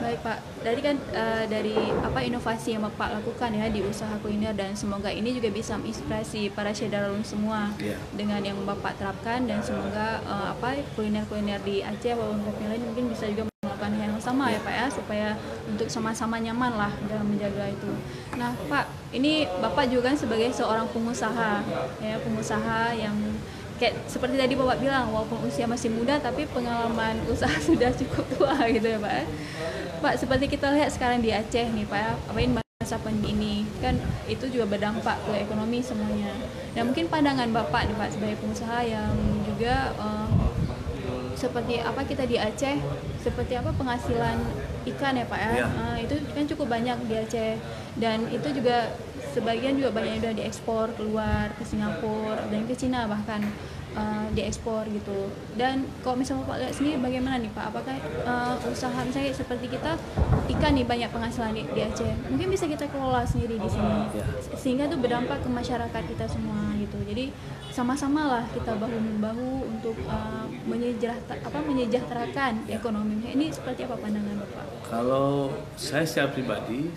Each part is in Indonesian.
Baik Pak, dari kan dari apa inovasi yang Bapak lakukan ya di usaha kuliner, dan semoga ini juga bisa menginspirasi para Syederalun semua dengan yang Bapak terapkan, dan semoga apa kuliner-kuliner di Aceh walaupun provinsi lain mungkin bisa juga melakukan hal yang sama ya Pak ya, supaya untuk sama-sama nyaman lah dalam menjaga itu. Nah Pak, ini Bapak juga kan sebagai seorang pengusaha ya, pengusaha yang kayak seperti tadi Bapak bilang, walaupun usia masih muda tapi pengalaman usaha sudah cukup tua gitu ya Pak. Pak, seperti kita lihat sekarang di Aceh nih Pak, apa ini masa pandemi ini kan itu juga berdampak ke ekonomi semuanya. Dan mungkin pandangan Bapak nih Pak sebagai pengusaha yang juga seperti apa kita di Aceh, seperti apa penghasilan ikan ya Pak ya, itu kan cukup banyak di Aceh, dan itu juga sebagian juga banyak udah diekspor keluar ke Singapura dan ke Cina bahkan diekspor gitu. Dan kalau misalnya Pak lihat sendiri bagaimana nih Pak, apakah usaha misalnya seperti kita ikan nih banyak penghasilan di Aceh, mungkin bisa kita kelola sendiri di sini sehingga itu berdampak ke masyarakat kita semua gitu. Jadi sama-sama lah kita bahu membahu untuk menyejahterakan ekonomi. Ini seperti apa pandangan Bapak? Kalau saya secara pribadi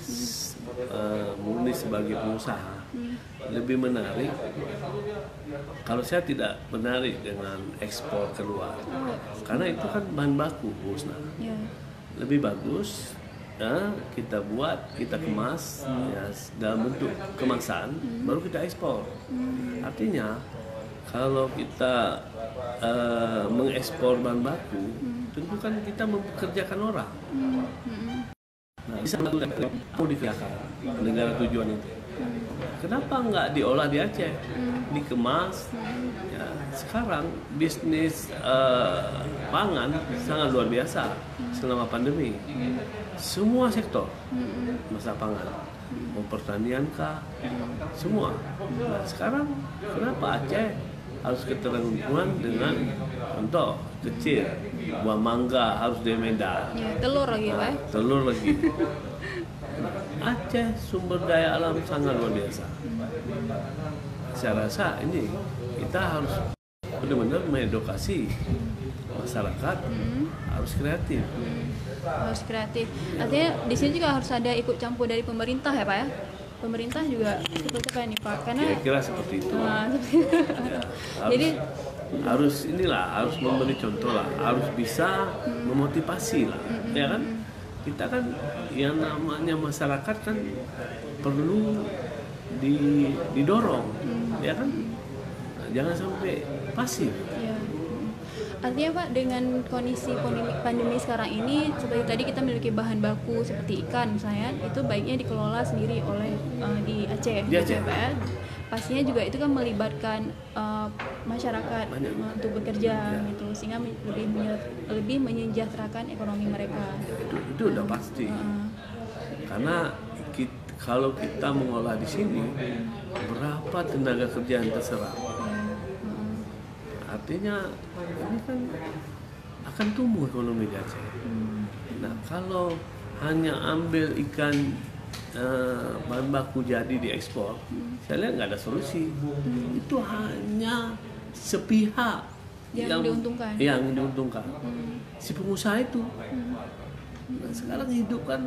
murni sebagai pengusaha lebih menarik kalau saya tidak menarik dengan ekspor keluar, karena itu kan bahan baku musnah. Lebih bagus ya, kita buat, kita kemas ya, dalam bentuk kemasan, baru kita ekspor. Artinya kalau kita mengekspor bahan baku, tentu kan kita mempekerjakan orang. Nah, bisa modifikasi negara tujuan itu. Kenapa nggak diolah di Aceh, dikemas? Ya, sekarang bisnis pangan sangat luar biasa selama pandemi. Semua sektor masa pangan, mau pertanian kah, semua. Nah, sekarang kenapa Aceh harus ketergantungan dengan contoh kecil, buah mangga harus di Medan, telur lagi Pak? Telur lagi. Aceh sumber daya alam sangat luar biasa. Saya rasa ini kita harus benar-benar mengedukasi masyarakat, harus kreatif. Harus kreatif. Artinya di sini juga harus ada ikut campur dari pemerintah ya Pak ya? Pemerintah juga seperti apa nih Pak? Karena kira-kira seperti itu. Jadi harus memberi contoh lah, harus bisa memotivasi lah, ya kan? Kita kan yang namanya masyarakat kan perlu didorong, ya kan? Nah, jangan sampai pasif. Ya. Artinya Pak, dengan kondisi pandemi sekarang ini, seperti tadi kita memiliki bahan baku seperti ikan misalnya, itu baiknya dikelola sendiri oleh di Aceh. Di Aceh. Pak. Pastinya juga itu kan melibatkan masyarakat untuk bekerja gitu, sehingga lebih menyejahterakan ekonomi mereka. Itu udah pasti. Karena kalau kita mengolah di sini, berapa tenaga kerja yang terserap? Artinya ini kan akan tumbuh ekonomi di Aceh. Nah, kalau hanya ambil ikan bahan baku jadi diekspor, saya lihat nggak ada solusi. Itu hanya sepihak yang diuntungkan. Yang diuntungkan si pengusaha itu. Nah, sekarang hidup kan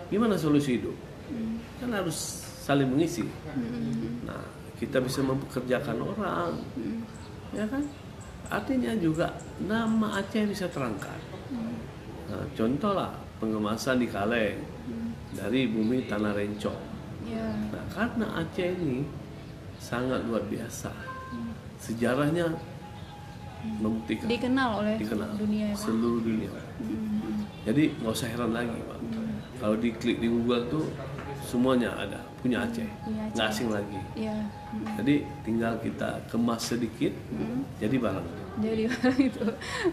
gimana solusi hidup? Kan harus saling mengisi. Nah, kita bisa mempekerjakan orang, ya kan? Artinya juga nama Aceh bisa terangkat. Nah, contoh lah pengemasan di Kaleng dari bumi tanah rencong. Nah, karena Aceh ini sangat luar biasa, sejarahnya membuktikan, dikenal oleh seluruh dunia. Jadi nggak usah heran lagi Pak, kalau diklik di Google tuh semuanya ada, punya Aceh, nggak asing lagi. Jadi tinggal kita kemas sedikit, jadi barang. Jadi barang itu.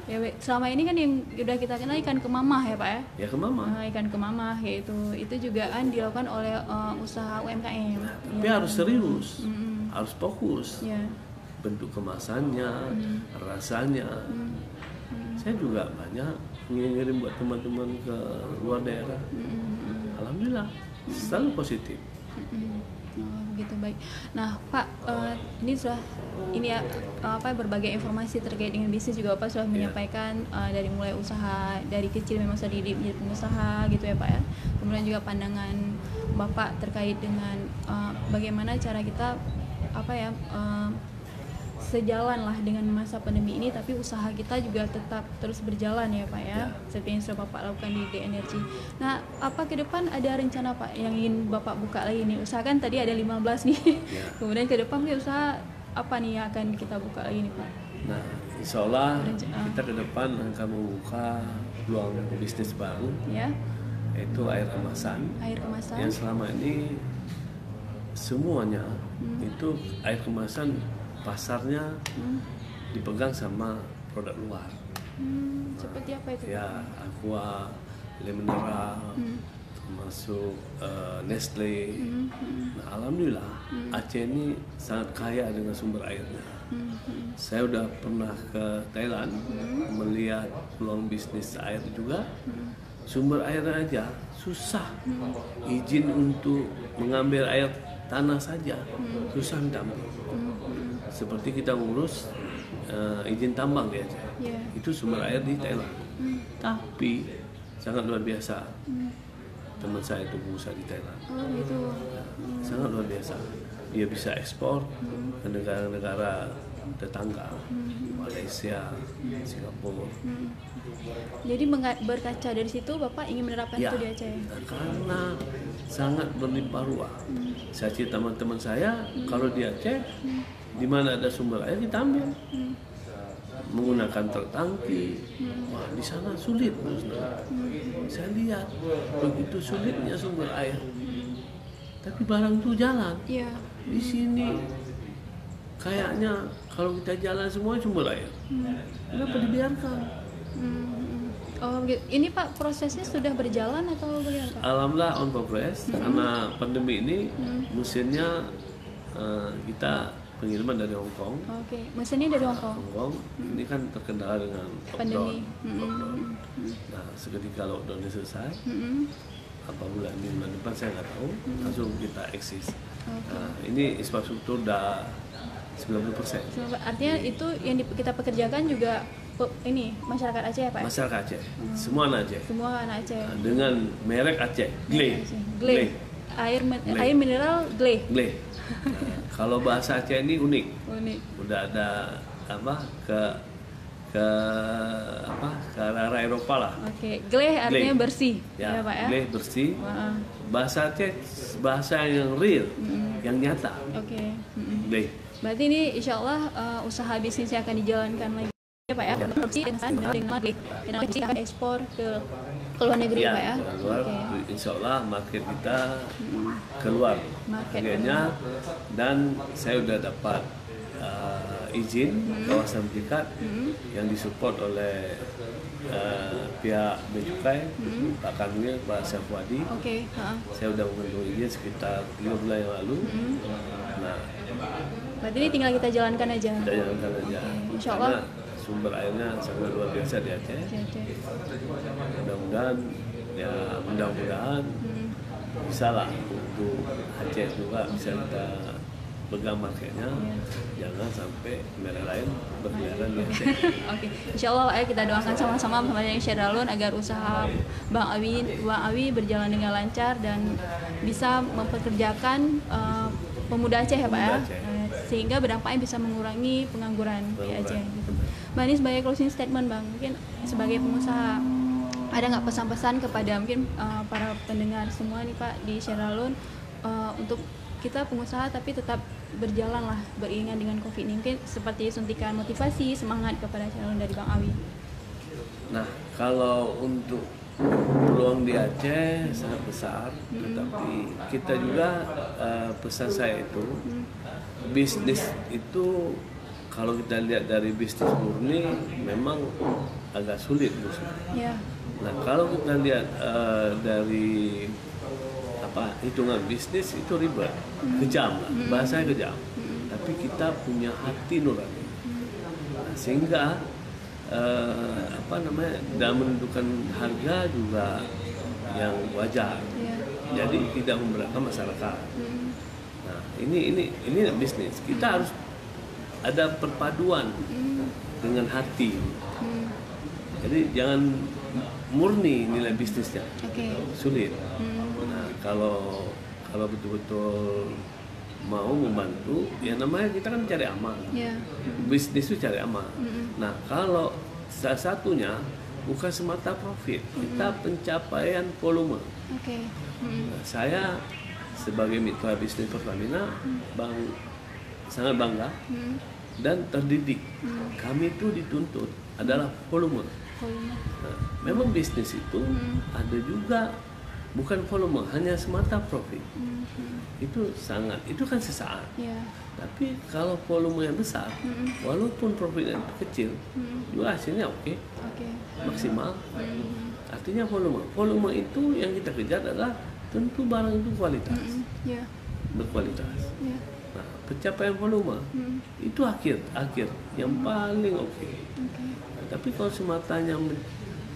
Ya, selama ini kan yang udah kita kenal ikan kemamah ya Pak ya? Ya kemamah. Ikan kemamah yaitu itu juga kan dilakukan oleh usaha UMKM. Tapi harus serius, harus fokus. Bentuk kemasannya, rasanya. Saya juga banyak ngirim buat teman-teman ke luar daerah. Alhamdulillah selalu positif. Oh, begitu, baik. Nah, Pak, ini sudah berbagai informasi terkait dengan bisnis juga Pak sudah menyampaikan, dari mulai usaha dari kecil memang sudah dididik menjadi pengusaha gitu ya Pak ya. Kemudian juga pandangan Bapak terkait dengan bagaimana cara kita sejalan lah dengan masa pandemi ini, tapi usaha kita juga tetap terus berjalan ya Pak ya, seperti yang sudah Bapak lakukan di D-Energy. Nah, apa ke depan ada rencana Pak yang ingin Bapak buka lagi nih? Usaha kan tadi ada 15 nih, kemudian ke depan usaha apa nih yang akan kita buka lagi nih Pak? Nah, insya Allah kita ke depan akan membuka peluang bisnis baru, yaitu air kemasan. Air kemasan. Yang selama ini semuanya itu air kemasan pasarnya dipegang sama produk luar. Seperti apa itu? Ya, Aqua, Mineral, termasuk Nestle. Nah, alhamdulillah Aceh ini sangat kaya dengan sumber airnya. Saya udah pernah ke Thailand melihat peluang bisnis air juga. Sumber airnya aja susah, izin untuk mengambil air tanah saja susah minta ampun. Seperti kita ngurus izin tambang di Aceh, itu sumber air di Thailand. Tapi sangat luar biasa. Teman saya itu pengusaha di Thailand. Sangat luar biasa. Dia bisa ekspor ke negara-negara tetangga, Malaysia, Singapura. Jadi berkaca dari situ Bapak ingin menerapkan itu di Aceh? Karena sangat berlimpah ruah. Saya cerita teman-teman saya, kalau di Aceh, di mana ada sumber air kita ambil. Menggunakan truk tangki, wah di sana sulit. Saya lihat begitu sulitnya sumber air, tapi barang itu jalan. Di sini kayaknya kalau kita jalan semua sumber air, kenapa dibiarkan? Oh, ini Pak prosesnya sudah berjalan atau bagaimana Pak? Alhamdulillah on progress, karena pandemi ini mesinnya kita pengiriman dari Hong Kong. Mesinnya dari Hong Kong. Ini kan terkendala dengan pandemi. Nah, seketika lockdownnya selesai, apa bulan depan saya nggak tahu, langsung kita eksis. Nah, ini infrastruktur udah 90%. Artinya itu yang kita pekerjakan juga ini masyarakat Aceh ya Pak? Masyarakat Aceh, semua anak Aceh. Semua anak Aceh. Nah, dengan merek Aceh, Gleh. Air mineral Gleh. Nah, kalau bahasa Aceh ini unik. Udah ada ke arah Eropa lah. Gleh artinya bersih. Ya Pak ya. Gleh bersih. Bahasa Aceh bahasa yang real, yang nyata. Gleh. Berarti ini insya Allah usaha bisnis yang akan dijalankan lagi ya Pak ya, dengan Gleh. Dan akan ekspor ke luar negeri Pak ya. Insya Allah market kita keluar harganya, dan saya udah dapat izin kawasan berikat yang disupport oleh pihak Becukai, Pak Kanwil, Pak Syafwadi. Saya udah mengambil izin sekitar 3 bulan yang lalu. Nah, berarti ini tinggal kita jalankan aja. Insya Allah. Karena sumber airnya sangat luar biasa di Aceh. Mudah-mudahan bisa lah untuk Aceh juga bisa kita pegang marketnya. Jangan sampai merek lain berkeliaran di Aceh. Insya Allah kita doakan sama-sama bersama Syedalun agar usaha Bang Awi berjalan dengan lancar dan bisa mempekerjakan pemuda Aceh ya Pak ya, sehingga berdampaknya bisa mengurangi pengangguran di Aceh. Bang, ini sebagai closing statement Bang, mungkin sebagai pengusaha ada nggak pesan-pesan kepada mungkin para pendengar semua nih Pak di Syedalun untuk kita pengusaha tapi tetap berjalan lah beriringan dengan COVID ini, mungkin seperti suntikan motivasi semangat kepada Syedalun dari Bang Awi. Nah, kalau untuk peluang di Aceh sangat besar, tetapi kita juga pesan saya itu bisnis itu kalau kita lihat dari bisnis murni memang agak sulit Nah, kalau kita lihat dari hitungan bisnis itu ribet, kejam lah, bahasanya kejam. Tapi kita punya hati nurani, sehingga dalam menentukan harga juga yang wajar, jadi tidak memberatkan masyarakat. Nah, ini bisnis. Kita harus ada perpaduan dengan hati. Jadi jangan murni nilai bisnisnya. Sulit. Nah, kalau betul-betul mau membantu, ya namanya kita kan cari aman. Bisnis itu cari aman. Nah, kalau salah satunya bukan semata profit, kita pencapaian volume. Nah, saya sebagai mitra bisnis Pertamina, sangat bangga dan terdidik. Kami itu dituntut adalah volume. Nah, memang bisnis itu ada juga bukan volume, hanya semata profit. Itu kan sesaat. Tapi kalau volume yang besar, walaupun profitnya itu kecil, juga hasilnya oke. Maksimal. Artinya volume itu yang kita kejar adalah tentu barang itu kualitas, berkualitas. Nah, pencapaian volume itu akhir yang paling oke. Tapi kalau sematanya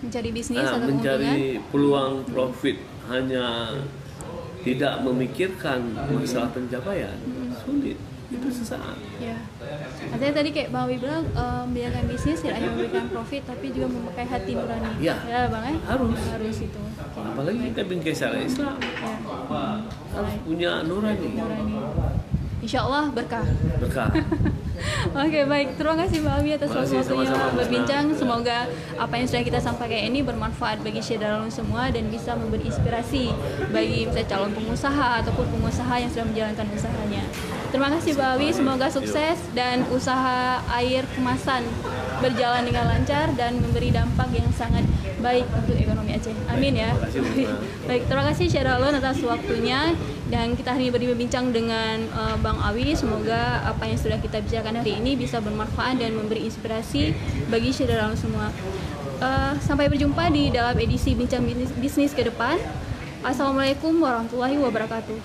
mencari bisnis atau mencari peluang profit, hanya tidak memikirkan masalah pencapaian, sulit. Itu sesaat. Artinya tadi kayak Bang Awi bilang, menjalankan bisnis tidak hanya memberikan profit, tapi juga memakai hati nurani. Ya Bang, harus itu. Apalagi kita bingkai syariat Islam, harus punya nurani. Insya Allah berkah. Oke, baik. Terima kasih Mbak Awi atas waktunya berbincang. Semoga apa yang sudah kita sampaikan ini bermanfaat bagi Syedalun semua dan bisa memberi inspirasi bagi misalnya calon pengusaha ataupun pengusaha yang sedang menjalankan usahanya. Terima kasih Mbak Awi. Semoga sukses dan usaha air kemasan berjalan dengan lancar dan memberi dampak yang sangat baik untuk ekonomi Aceh. Amin ya. Baik, terima kasih Syedalun atas waktunya. Dan kita hari ini berbincang dengan Bang Awi. Semoga apa yang sudah kita bicarakan hari ini bisa bermanfaat dan memberi inspirasi bagi Syedalun semua. Sampai berjumpa di dalam edisi Bincang Bisnis ke depan. Assalamualaikum warahmatullahi wabarakatuh.